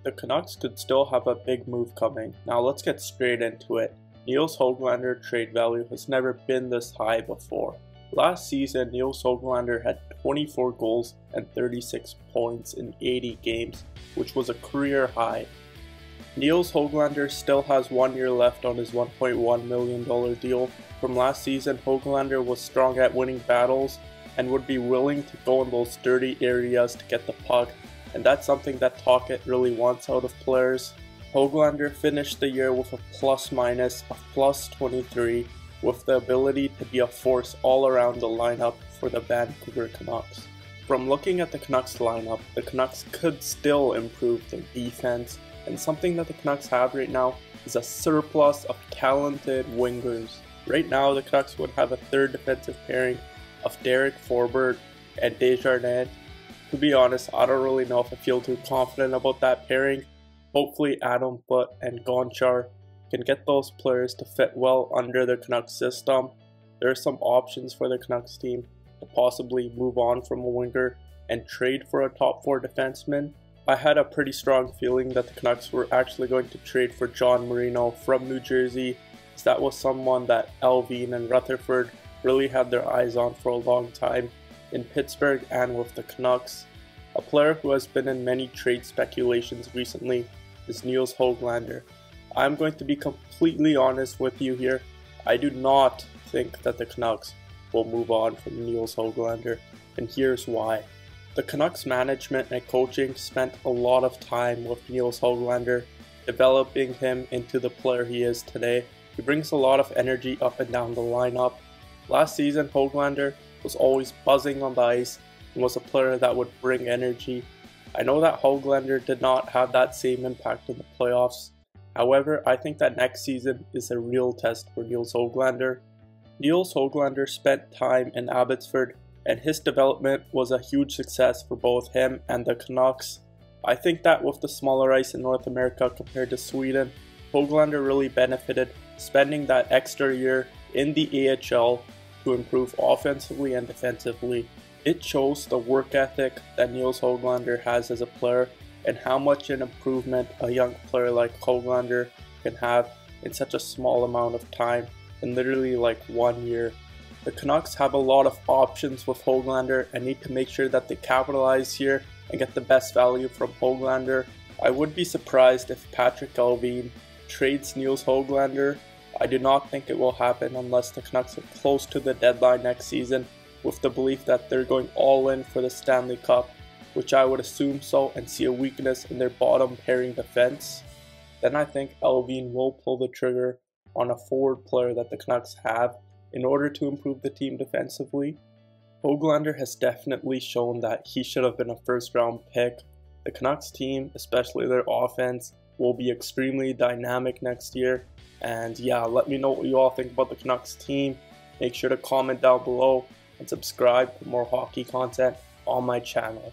the Canucks could still have a big move coming. Now let's get straight into it. Nils Hoglander trade value has never been this high before. Last season, Nils Hoglander had 24 goals and 36 points in 80 games, which was a career high. Nils Hoglander still has 1 year left on his $1.1 million deal. From last season, Hoglander was strong at winning battles and would be willing to go in those dirty areas to get the puck, and that's something that Tocchet really wants out of players. Hoglander finished the year with a plus-minus of +23, with the ability to be a force all around the lineup for the Vancouver Canucks. From looking at the Canucks lineup, the Canucks could still improve their defense, and something that the Canucks have right now is a surplus of talented wingers. Right now, the Canucks would have a third defensive pairing of Derek Forbort and Desjardins. To be honest, I don't really know if I feel too confident about that pairing. Hopefully Adam Foote and Gonchar can get those players to fit well under the Canucks system. There are some options for the Canucks team to possibly move on from a winger and trade for a top 4 defenseman. I had a pretty strong feeling that the Canucks were actually going to trade for John Marino from New Jersey, as that was someone that Alvin and Rutherford really had their eyes on for a long time in Pittsburgh and with the Canucks. A player who has been in many trade speculations recently is Nils Hoglander. I'm going to be completely honest with you here. I do not think that the Canucks will move on from Nils Hoglander, and here's why. The Canucks management and coaching spent a lot of time with Nils Hoglander, developing him into the player he is today. He brings a lot of energy up and down the lineup. Last season, Hoglander was always buzzing on the ice and was a player that would bring energy. I know that Hoglander did not have that same impact in the playoffs. However, I think that next season is a real test for Nils Hoglander. Nils Hoglander spent time in Abbotsford, and his development was a huge success for both him and the Canucks. I think that with the smaller ice in North America compared to Sweden, Hoglander really benefited spending that extra year in the AHL to improve offensively and defensively. It shows the work ethic that Nils Hoglander has as a player and how much an improvement a young player like Hoglander can have in such a small amount of time, in literally like 1 year. The Canucks have a lot of options with Hoglander and need to make sure that they capitalize here and get the best value from Hoglander. I would be surprised if Patrik Allvin trades Nils Hoglander. I do not think it will happen unless the Canucks are close to the deadline next season, with the belief that they're going all in for the Stanley Cup, which I would assume so, and see a weakness in their bottom pairing defense. Then I think Allvin will pull the trigger on a forward player that the Canucks have in order to improve the team defensively. Hoglander has definitely shown that he should have been a first round pick. The Canucks team, especially their offense, will be extremely dynamic next year. And yeah, let me know what you all think about the Canucks team. Make sure to comment down below and subscribe for more hockey content on my channel.